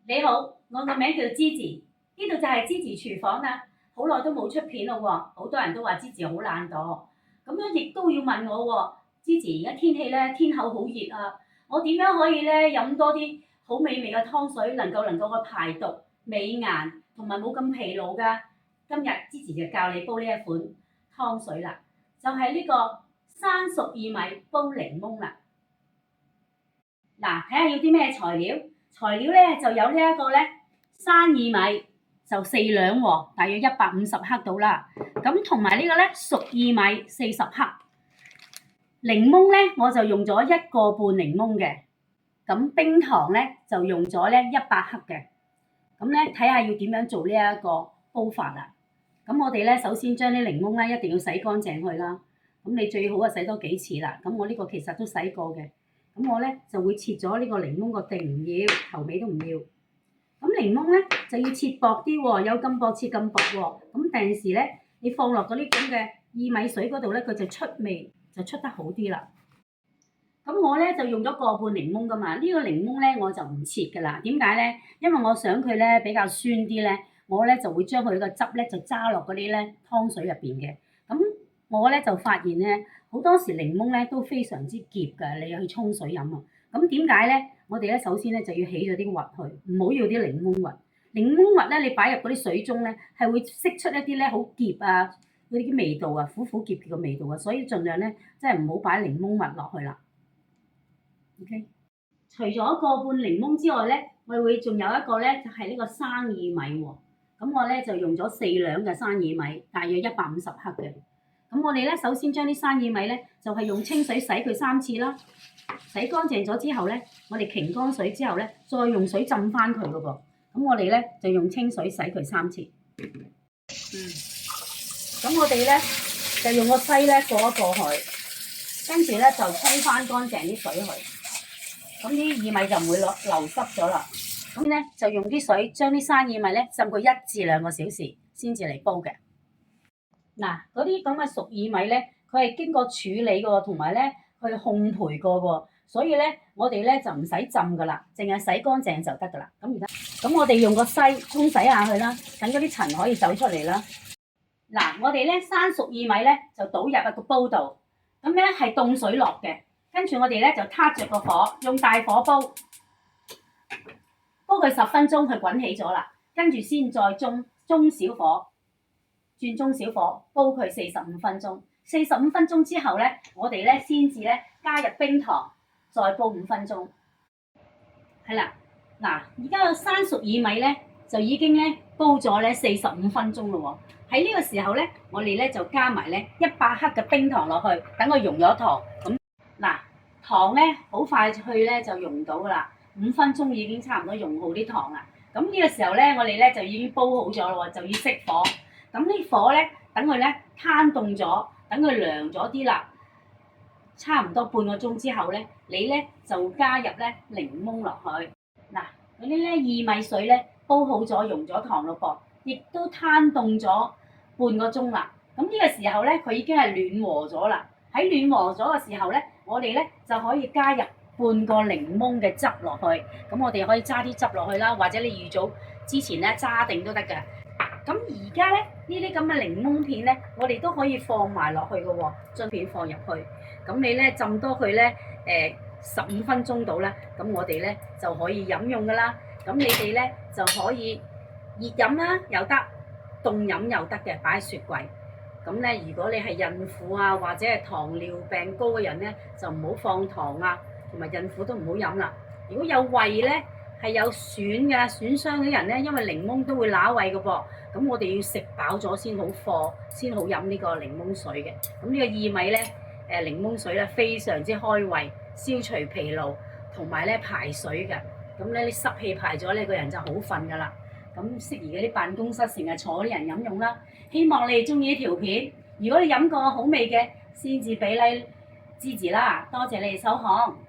你好，我個名叫 Gigi，呢度就係 Gigi 廚房啦。好耐都冇出片咯喎，好多人都話 Gigi 好懶惰，咁樣亦都要問我喎，Gigi 而家天氣咧天口好熱啊，我點樣可以咧飲多啲好美味嘅湯水，能夠去排毒、美顏同埋冇咁疲勞㗎？今日 Gigi 就教你煲呢一款湯水啦，就係呢個生熟薏米煲檸檬啦。嗱，睇下要啲咩材料？材料咧就有呢一個咧生薏米就4兩喎，大約150克到啦。咁同埋呢個咧熟薏米40克。檸檬咧我就用咗1個半檸檬嘅。咁冰糖咧就用咗咧100克嘅。咁咧睇下要點樣做呢一個煲法啦。咁我哋咧首先將啲檸檬咧一定要洗乾淨去啦。咁你最好啊洗多幾次啦。咁我呢個其實都洗過嘅。咁我咧就會切咗呢個檸檬個定唔要，頭尾都唔要。咁檸檬咧就要切薄啲喎，有咁薄切咁薄喎。咁第時咧你放落嗰啲咁嘅薏米水嗰度咧，佢就出味就出得好啲啦。咁我咧就用咗個半檸檬噶嘛，呢個檸檬咧我就唔切噶啦。點解咧？因為我想佢咧比較酸啲咧，我咧就會將佢個汁咧就揸落嗰啲咧湯水入邊嘅。咁我咧就發現咧，好多時檸檬咧都非常之澀㗎，你去沖水飲啊。咁點解咧？我哋咧首先咧就要起咗啲核去，唔好要啲檸檬核。檸檬核咧，你擺入嗰啲水中咧，係會釋出一啲咧好澀啊嗰啲味道啊，苦苦澀澀嘅味道啊，所以盡量咧真係唔好擺檸檬核落去啦。OK， 除咗個半檸檬之外咧，我哋會仲有一個咧就係呢個生薏米喎。咁我咧就用咗4兩嘅生薏米，大約150克嘅。咁我哋咧首先將啲生薏米咧就係用清水洗佢3次啦，洗乾淨咗之後咧，我哋擎乾水之後咧，再用水浸翻佢噶噃。咁我哋咧就用清水洗佢3次。咁我哋咧就用個篩咧過一過去，跟住咧就沖翻乾淨啲水去。咁啲薏米就唔會流濕咗啦。咁咧就用啲水將啲生薏米咧浸佢1至2個小時先至嚟煲嘅。嗱，嗰啲咁嘅熟薏米咧，佢係經過處理過，同埋咧去烘焙過喎，所以咧我哋咧就唔使浸噶啦，淨係洗乾淨就得噶啦。咁我哋用個篩沖洗下佢啦，等嗰啲塵可以走出嚟啦。嗱，我哋咧生熟薏米咧就倒入個煲度，咁咧係凍水落嘅，跟住我哋咧就撻着個火，用大火煲佢10分鐘，佢滾起咗啦，跟住先再中小火。轉中小火煲佢45分鐘，45分鐘之後咧，我哋咧先至咧加入冰糖，再煲5分鐘。係啦，嗱，而家個生熟薏米咧就已經咧煲咗咧45分鐘咯喎。喺呢個時候咧，我哋咧就加埋咧100克嘅冰糖落去，等佢溶咗糖。咁嗱，糖咧好快去咧就溶到噶啦，5分鐘已經差唔多溶好啲糖啦。咁呢個時候咧，我哋咧就已經煲好咗咯喎，就要熄火。咁啲火咧，等佢咧攤凍咗，等佢涼咗啲啦，差唔多半個鐘之後咧，你咧就加入咧檸檬落去。嗱，嗰啲咧薏米水咧煲好咗，溶咗糖咯噃，亦都攤凍咗半個鐘啦。咁呢個時候咧，佢已經係暖和咗啦。喺暖和咗嘅時候咧，我哋咧就可以加入半個檸檬嘅汁落去。咁我哋可以揸啲汁落去啦，或者你預早之前咧揸定都得㗎。咁而家咧呢啲咁嘅檸檬片咧，我哋都可以放埋落去嘅喎，將片放入去。咁你咧浸多佢咧15分鐘到啦，咁我哋咧就可以飲用噶啦。咁你哋咧就可以熱飲啦，又得；凍飲又得嘅，擺喺雪櫃。咁咧，如果你係孕婦啊，或者係糖尿病高嘅人咧，就唔好放糖啊，同埋孕婦都唔好飲啦。如果有胃咧，係有損傷嘅人咧，因為檸檬都會乸胃嘅噃，咁我哋要食飽咗先好飲呢個檸檬水嘅。咁呢個薏米咧，檸檬水咧非常之開胃，消除疲勞，同埋咧排水嘅。咁咧啲濕氣排咗咧，個人就好瞓噶啦。咁適宜嗰啲辦公室成日坐啲人飲用啦。希望你哋中意呢條片。如果你飲過好味嘅，先至俾like支持啦。多謝你哋收看。